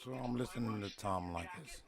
So I'm listening to Tom Lykis.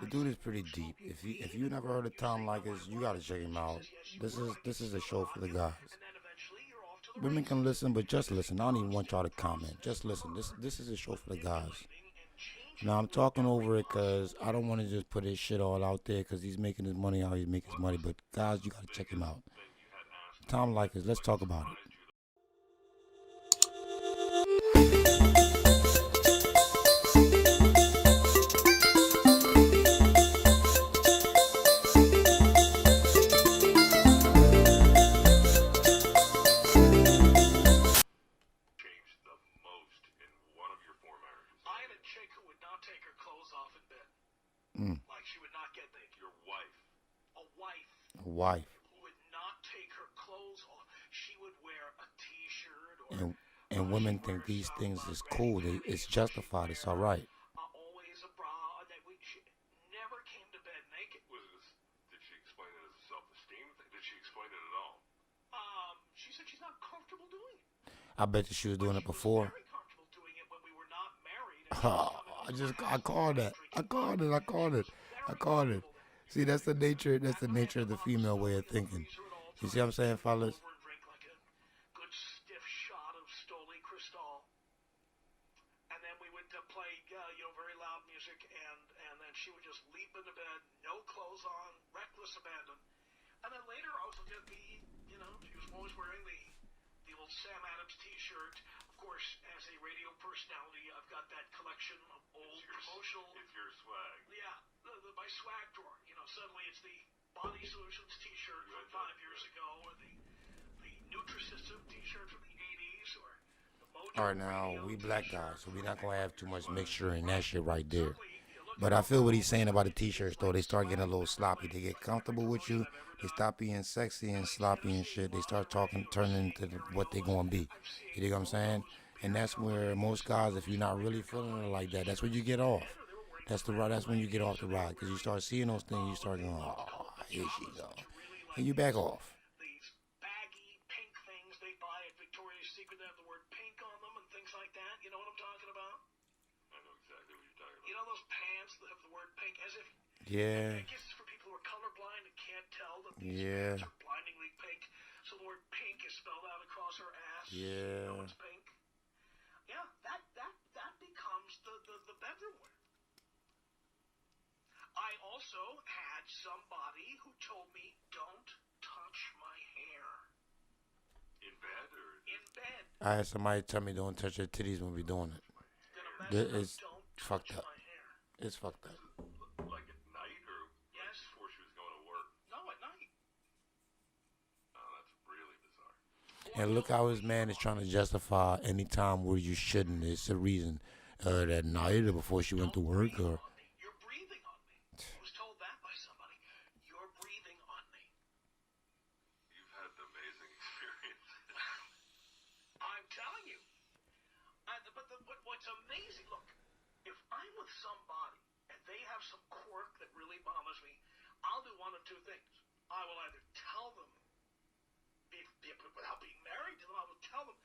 The dude is pretty deep. If you never heard of Tom Lykis, you gotta check him out. This is a show for the guys. Women can listen, but just listen. I don't even want y'all to comment. Just listen. This is a show for the guys. Now I'm talking over it because I don't want to just put his shit all out there because he's making his money how he's making his money. But guys, you gotta check him out. Tom Lykis. Let's talk about it. Mm. A wife. And women think these things is cool. It's justified. It's all right. I bet you she was doing it before. Oh, I called it. I called it. See, that's the nature of the female way of thinking. You see what I'm saying, fellas? All right, now, we black guys, so we're not going to have too much mixture in that shit right there. But I feel what he's saying about the t-shirts, though. They start getting a little sloppy. They get comfortable with you. They stop being sexy and sloppy and shit. They start turning into what they going to be. You dig what I'm saying? And that's where most guys, if you're not really feeling it like that, that's when you get off. That's when you get off the ride. Because you start seeing those things, you start going, oh, here she go. And you back off. Yeah. Yeah. Yeah. That becomes the bedroom wear. I also had somebody who told me, don't touch my hair. In bed or? In bed. I had somebody tell me don't touch your titties when we're doing it. It's fucked up. It's fucked up. And look how his man is trying to justify any time where you shouldn't. It's a reason that night or before she went to work or. You're breathing on me. I was told that by somebody. You're breathing on me. You've had an amazing experience. I'm telling you. But what's amazing, look, if I'm with somebody and they have some quirk that really bothers me, I'll do one of two things. I will either tell them, without being married to them, I will tell them,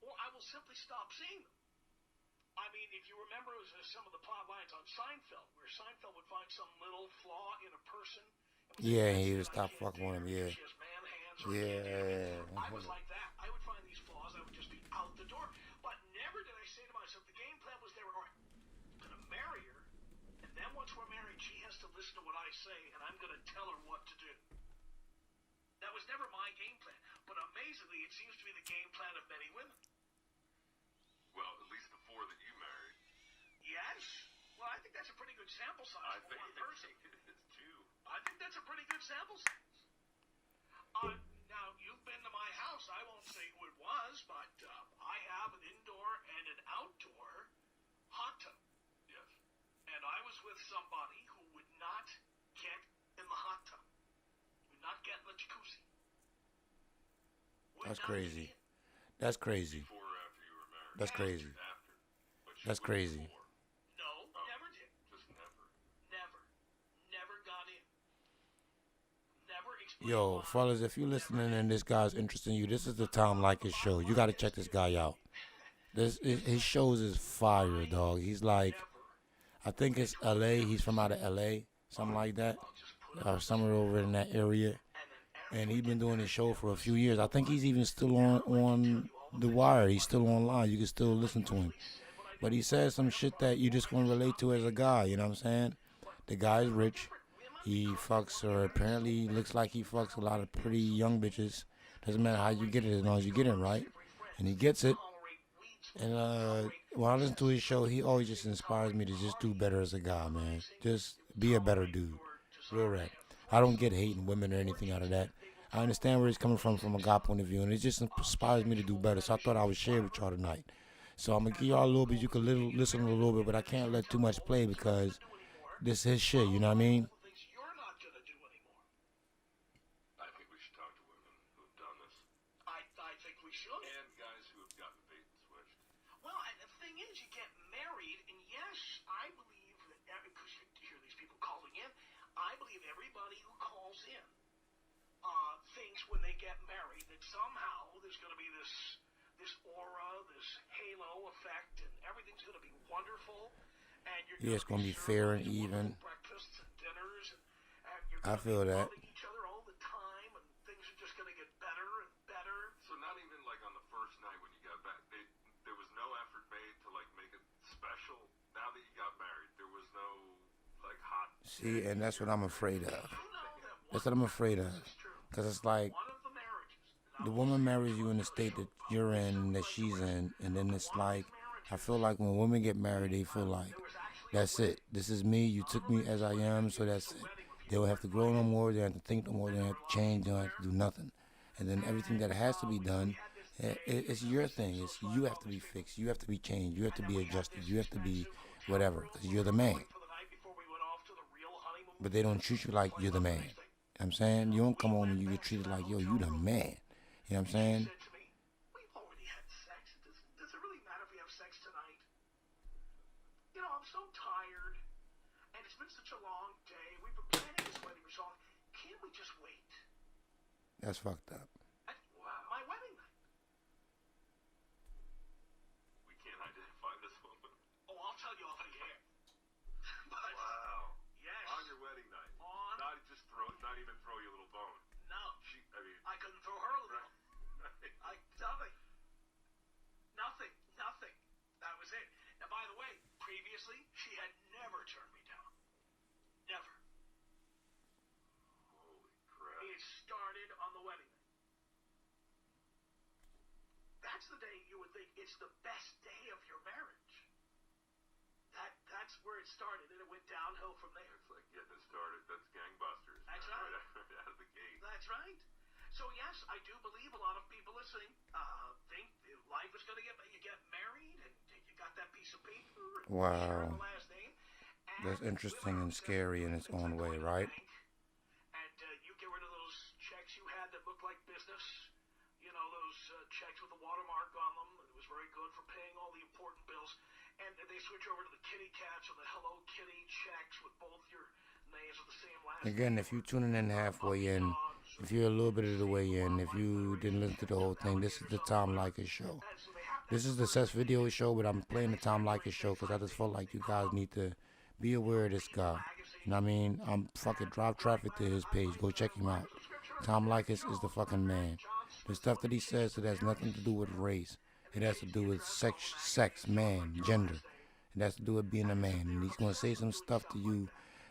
or I will simply stop seeing them. I mean, if you remember some of the plot lines on Seinfeld, where Seinfeld would find some little flaw in a person. Yeah, he would stop fucking with him, yeah. She has man hands or I was like that. I would find these flaws, I would just be out the door. But never did I say to myself, the game plan was they were going to marry her, and then once we're married, she has to listen to what I say, and I'm going to tell her what to do. That was never my game plan. But amazingly, it seems to be the game plan of many women. Well, at least the four that you married. Yes. Well, I think that's a pretty good sample size for one person. It's two. I think that's a pretty good sample size. Now, you've been to my house. I won't say who it was, but I have an indoor and an outdoor hot tub. Yes. And I was with somebody who would not get in the hot tub. Would not get in the jacuzzi. That's crazy. That's crazy. That's crazy. That's crazy. No, never did. Just never. Never got in. Never explained. Yo, fellas, if you're listening and this guy's interested in you, this is the Tom Lykis show. You got to check this guy out. His shows is fire, dog. He's like, I think it's L.A. He's from out of L.A. Something like that, or somewhere over in that area. And he's been doing his show for a few years. I think he's even still on the wire. He's still online. You can still listen to him. But he says some shit that you just gonna relate to as a guy. You know what I'm saying? The guy's rich. He fucks, or apparently looks like he fucks a lot of pretty young bitches. Doesn't matter how you get it, as long as you get it right. And he gets it. And when I listen to his show, he always just inspires me to just do better as a guy, man. Just be a better dude. Real rap. I don't get hating women or anything out of that. I understand where he's coming from a guy point of view, and it just inspires me to do better. So I thought I would share with y'all tonight. So I'm gonna give y'all a little bit. You can listen a little bit, but I can't let too much play because this is his shit. You know what I mean? I think we should talk to women who've done this. I think we should. And guys who have gotten bait and switched. Well, and the thing is, you get married, and yes, I believe that, because you hear these people calling in, I believe everybody who calls in thinks when they get married that somehow there's going to be this aura, this halo effect, and everything's going to be wonderful. And you're It's gonna be fair and even. breakfasts and dinners, and you're I going to be feel that. loving each other all the time, and things are just going to get better and better. So not even like on the first night when you got back, there was no effort made to like make it special. Now that you got married, there was no like hot. See, and that's what I'm afraid of. That's what I'm afraid of. Because it's like the woman marries you in the state that you're in, that she's in, and then it's like, I feel like when women get married, they feel like, that's it. This is me. You took me as I am, so that's it. They don't have to grow no more. They don't have to think no more. They don't have to change. They don't have to do nothing. And then everything that has to be done, it's your thing. It's you have to be fixed. You have to be changed. You have to be adjusted. You have to be whatever, because you're the man. But they don't treat you like you're the man. You know what I'm saying? You don't come home and you get treated like, yo, you the man. You know what I'm saying? We've already had sex. Does it really matter if we have sex tonight? You know, I'm so tired, and it's been such a long day. We've been planning this wedding for so long. Can't we just wait? That's fucked up. My wedding night. We can't identify this woman. Oh, I'll tell you off the air. Wow. Yes. On your wedding night. Not even throw you a little bone. No. I couldn't throw her a little. Nothing. That was it. And by the way, previously, she had never turned me down. Never. Holy crap. It started on the wedding night. That's the day you would think it's the best day of your marriage. That's where it started, and it went downhill from there. It's like getting it started. That's gangbusters. That's right. Right out of the gate. That's right. So yes, I do believe a lot of people listening think life is going to you get married, and you got that piece of paper. Wow. The last name. That's interesting and scary in its own way, right? And you get rid of those checks you had that looked like business. You know, those checks with the watermark on them. It was very good for paying all the important bills. And they switch over to the kitty cats or the Hello Kitty checks with both your names with the same last name. Again, if you're tuning in halfway in, if you're a little bit of the way in, if you didn't listen to the whole thing, this is the Tom Lykis show. This is the Sess Videoz show, but I'm playing the Tom Lykis show because I just felt like you guys need to be aware of this guy. You know what I mean? I'm fucking drive traffic to his page. Go check him out. Tom Lykis is the fucking man. The stuff that he says, it has nothing to do with race. It has to do with sex, man, gender. It has to do with being a man. And he's going to say some stuff to you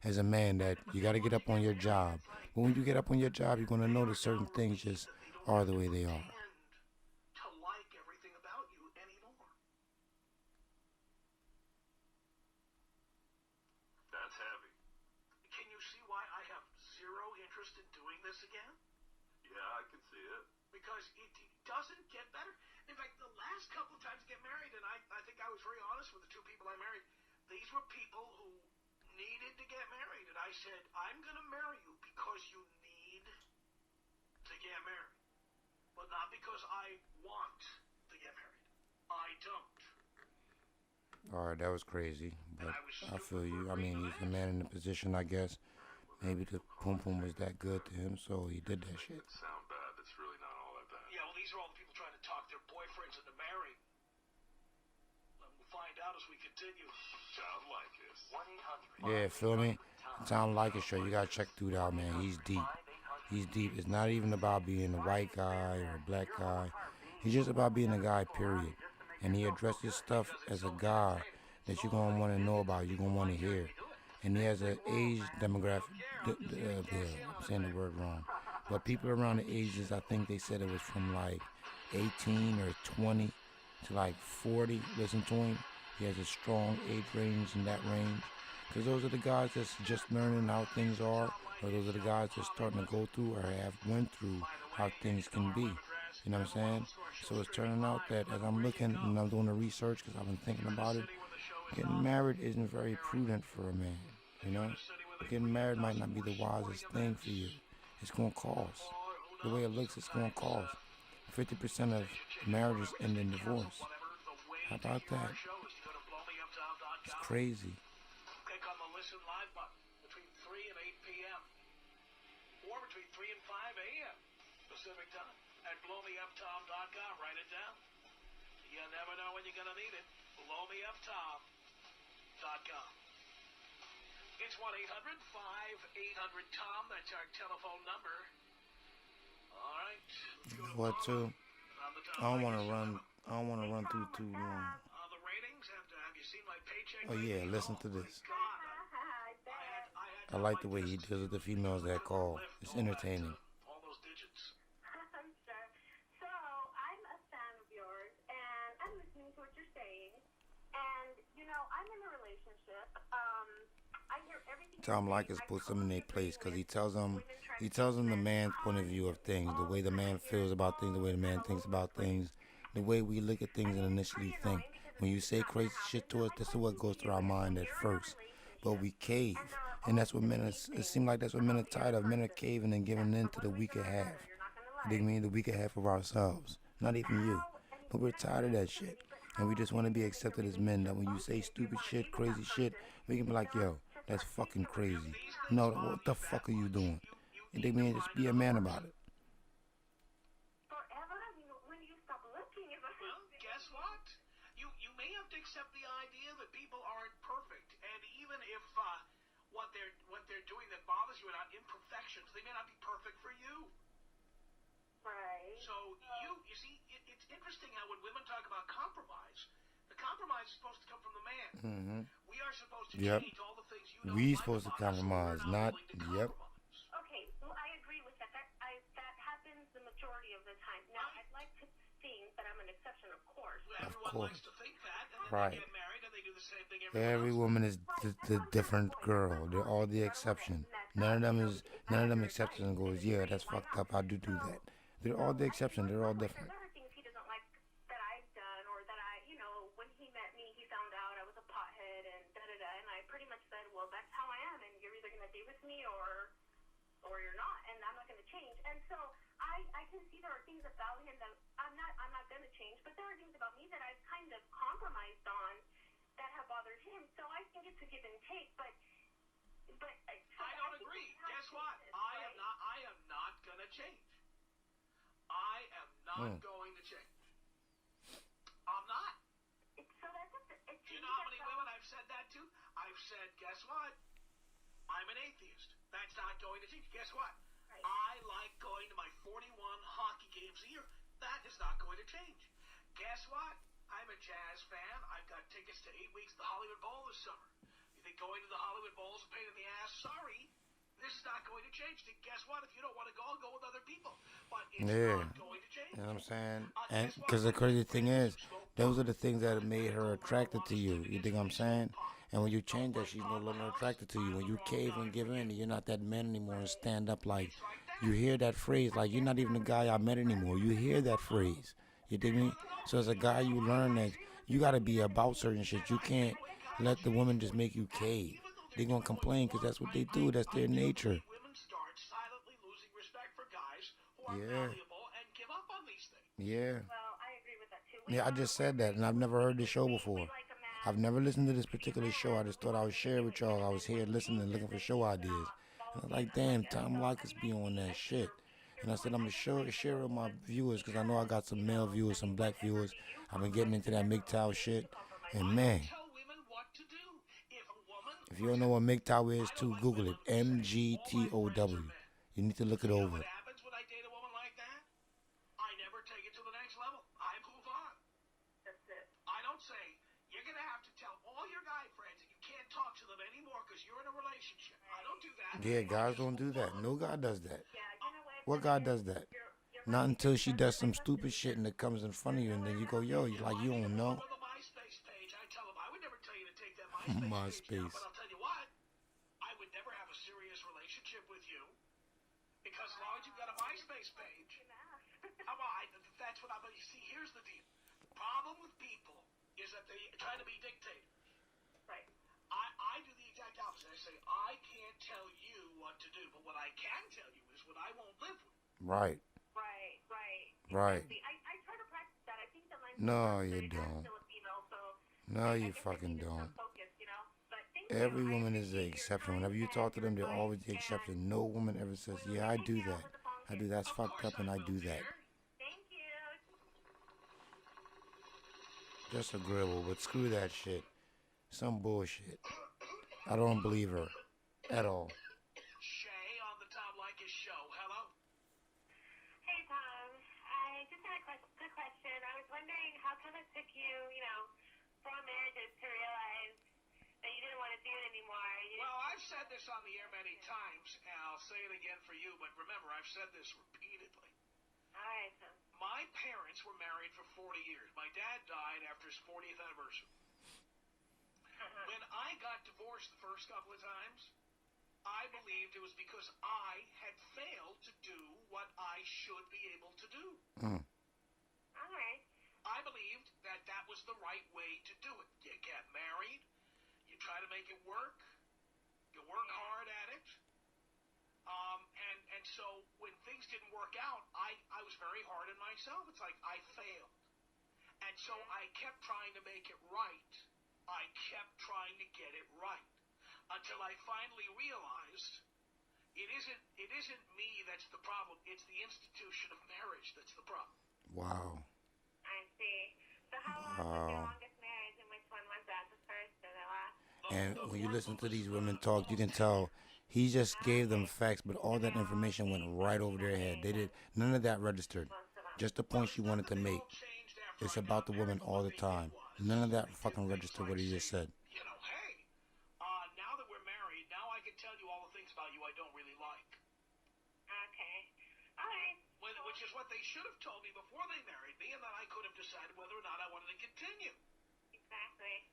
as a man that you got to get up on your job. But when you get up on your job, you're going to notice certain things just are the way they are. To like everything about you anymore. That's heavy. Can you see why I have zero interest in doing this again? Yeah, I can see it. Because it doesn't get better. In fact, the last couple of times I get married, and I think I was very honest with the two people I married, these were people who needed to get married. And I said, I'm going to marry you because you need to get married. But not because I want to get married. I don't. All right, that was crazy. But I feel you. I mean, he's the man in the position, I guess. Maybe the pum-pum was that good to him, so he did that shit. Sound bad. That's really not all that bad. Yeah, well, these are all the people trying to talk their boyfriends into marrying. as we continue. Tom Lykis. 1-800. Yeah, feel me? Tom Lykis show. You gotta check dude out, man. He's deep. He's deep. It's not even about being a white guy or a black guy. He's just about being a guy, period. And he addresses stuff as a guy that you're gonna want to know about. You're gonna want to hear. And he has an age demographic. I'm saying the word wrong. But people around the ages, I think they said it was from like 18 or 20 to like 40. Listen to him. He has a strong age range in that range. Because those are the guys that's just learning how things are. Or those are the guys that's starting to go through or have went through how things can be. You know what I'm saying? So it's turning out that as I'm looking and I'm doing the research, because I've been thinking about it, getting married isn't very prudent for a man. You know? Getting married might not be the wisest thing for you. It's going to cost. The way it looks, it's going to cost. 50% of marriages end in divorce. How about that? It's crazy. Click on the listen live button between 3 and 8 p.m. or between 3 and 5 a.m. Pacific time at blowmeuptom.com. Write it down. You never know when you're going to need it. blowmeuptom.com. It's 1-800-5800-TOM. That's our telephone number. All right. Let's go to What Paula too? on the Tom I don't want to Lykis run. show. I don't want to run through too long. The ratings, have you seen my paycheck? Oh yeah, lately? listen to Oh, this. my God. I like the way he deals with the females that call. It's entertaining. All those digits. I'm sure. So, I'm a fan of yours, and I'm listening to what you're saying. And, you know, I'm in a relationship. I hear everything. Tom Lykis puts them in their place because he tells them the man's point of view of things, the way the man feels about things, the way the man thinks about things, the way we look at things and initially think. When you say crazy shit to us, this is what goes through our mind at first. But we cave. And that's what men are, it seems like that's what men are tired of. Men are caving and giving in to the weaker half. You dig me? The weaker half of ourselves. Not even you. But we're tired of that shit. And we just want to be accepted as men. That when you say stupid shit, crazy shit, we can be like, yo, that's fucking crazy. No, what the fuck are you doing? You dig me? Just be a man about it. Forever? I mean, when do you stop looking? Well, guess what? You may have to accept the idea that people aren't perfect, and even if what they're doing that bothers you are not imperfections, they may not be perfect for you. Right. So you see, it's interesting how when women talk about compromise, the compromise is supposed to come from the man. Mm-hmm. We are supposed to Yep. change all the things you don't We like supposed to about us, so we're compromise, not, willing to yep. compromise. Okay, well, I agree with that. That happens the majority of the time. Now, I'd like to think that I'm an exception, of course. Everyone course. likes to think that, and then Right. they get married and they do the same thing everyone Every else. woman is the different girl. They're all the exception. None of them accepts and goes, yeah, that's fucked up. I do that. They're all the exception. They're all different. There's other things he doesn't like that I've done, or that when he met me, he found out I was a pothead and da-da-da, and I pretty much said, well, that's how I am, and you're either going to be with me or you're not, and I'm not going to change. And so I can see there are things about him that I'm not going to change, but there are things about me that I've kind of compromised on that have bothered him. So I think it's a give and take, but I don't agree. Guess what? I am not going to change. I am not going to change. I'm not. So that's Do you know how many women I've said that to? I've said, guess what? I'm an atheist. That's not going to change. Guess what? Right. I like going to my 41 hockey games a year. That is not going to change. Guess what? I'm a jazz fan. I've got tickets to 8 weeks of the Hollywood Bowl this summer. You think going to the Hollywood Bowl is a pain in the ass? Sorry. This is not going to change. Then guess what? If you don't want to go, I'll go with other people. But it's not going to change. You know what I'm saying? And because the crazy thing is, those are the things that made her attracted to you. You think I'm saying? And when you change that, she's no longer attracted to you. When you cave and give in, you're not that man anymore and stand up like, you hear that phrase, like you're not even the guy I met anymore. You hear that phrase. You dig me? So as a guy, you learn that you got to be about certain shit. You can't let the woman just make you cave. They're going to complain because that's what they do. That's their nature. Women start silently losing respect for guys who are valuable and give up on these things. Yeah. Well, I agree with that too. Yeah, I just said that, and I've never heard this show before. I've never listened to this particular show. I just thought I would share it with y'all. I was here listening and looking for show ideas. And I was like, damn, Tom Lykis be on that shit. And I said, I'm going to share it with my viewers because I know I got some male viewers, some black viewers. I've been getting into that MGTOW shit. And man, If you don't know what MGTOW is, too, Google it. MGTOW. You need to look it You know over. what happens when I date a woman like that? I never take it to the next level. I move on. That's it. I don't say, you're going to have to tell all your guy friends that you can't talk to them anymore because you're in a relationship. I don't do that. Yeah, guys don't do that. No guy does that. Yeah, you know What what? guy does that? You're Not right. until she does some stupid shit and it comes in front of you, and then you go, yo, you like, you don't know. On the MySpace page, I tell them I would never tell you to take that MySpace page down, MySpace. but I'll tell you what, I would never have a serious relationship with you because as long as you've got a MySpace page, that's what I'm. You see, here's the deal. The problem with people is that they try to be dictators. Right. I do the exact opposite. I say I can't tell you what to do, but what I can tell you is what I won't live with. Right. Right. Exactly. I try to practice that. I think that my No, you I'm don't. Filipino, so No, I you guess I fucking need to don't. stop focused, you know? But thank Every you. I woman is the appreciate your exception. time Whenever you and talk to them, your they're advice, always the and exception. No woman ever says, yeah, I do that. I do that's fucked up and I do that. Thank you. Just agreeable, but screw that shit. Some bullshit. I don't believe her at all. Shay on the Tom Lykis show. Hello. Hey, Tom. I just had a quick question. I was wondering how come it took you, 4 marriages to realize that you didn't want to do it anymore? Well, I've said this on the air many times, and I'll say it again for you, but remember, I've said this repeatedly. All right, Tom. My parents were married for 40 years. My dad died after his 40th anniversary. When I got divorced the first couple of times, I believed it was because I had failed to do what I should be able to do. All right. I believed that that was the right way to do it. You get married, you try to make it work, you work hard at it. And so when things didn't work out, I was very hard on myself. It's like I failed. And so I kept trying to make it right. I kept trying to get it right until I finally realized it isn't me that's the problem. It's the institution of marriage that's the problem. Wow. I see. So how long was your longest marriage, and which one was that, the first or the last? And when you listen to these women talk, you can tell he just gave them facts, but all that information went right over their head. They did none of that registered. Just the point she wanted to make. It's about the woman all the time. None of that fucking registered what he just said. Hey, now that we're married, now I can tell you all the things about you I don't really like. Okay. All right. Which is what they should have told me before they married me, and then I could have decided whether or not I wanted to continue. Exactly.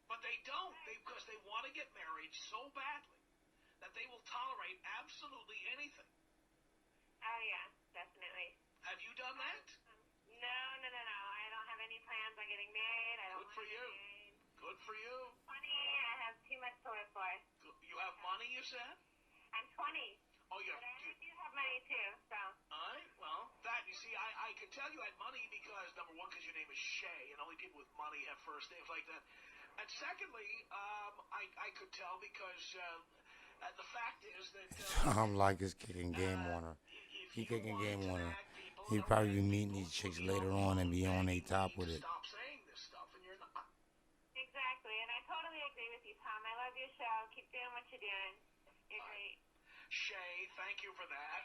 But they don't, because they want to get married so badly that they will tolerate absolutely anything. Oh, yeah, definitely. Have you done that? No. I don't have any plans on getting married. I don't Good for you. Good for you. 20, I have too much to live for. You have money, you said? I'm 20. Oh, yeah. But I do have money, too, so. All right, well, that, you see, I can tell you had money because, number one, because your name is Shay, and only people with money have first names like that. And secondly, I could tell because the fact is that... Tom Lykis kicking game on her. He kicking game on her. He'd probably be meeting these chicks later on and be on a top with it. Stop saying this stuff, and you're not. Exactly, and I totally agree with you, Tom. I love your show. Keep doing what you're doing. You're great. Shay, thank you for that.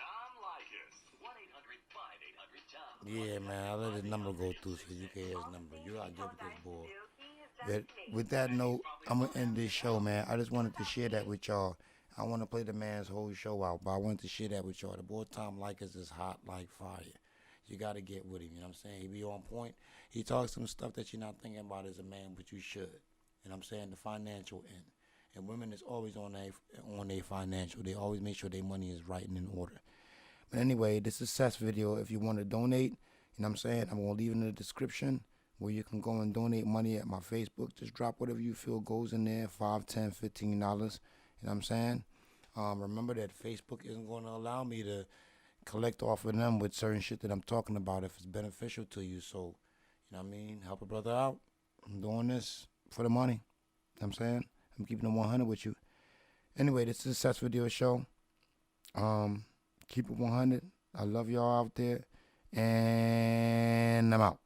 Tom Lykis. 1-800-5800-TOM. Yeah, man, I let his number go through so you can hear his number. You gotta get with this boy. But with that note, I'm gonna end this show, man. I just wanted to share that with y'all. I want to play the man's whole show out, but I wanted to share that with y'all. The boy Tom Lykis is hot like fire. You got to get with him, you know what I'm saying? He be on point. He talks some stuff that you're not thinking about as a man, but you should. You know what I'm saying? The financial end. And women is always on their financial. They always make sure their money is right and in order. But anyway, this is Sess Video. If you want to donate, you know what I'm saying? I'm going to leave it in the description where you can go and donate money at my Facebook. Just drop whatever you feel goes in there, $5, $10, $15. You know what I'm saying? Remember that Facebook isn't going to allow me to collect off of them with certain shit that I'm talking about if it's beneficial to you. So, you know what I mean? Help a brother out. I'm doing this for the money. You know what I'm saying? I'm keeping it 100 with you. Anyway, this is a Sess Video show. Keep it 100. I love y'all out there. And I'm out.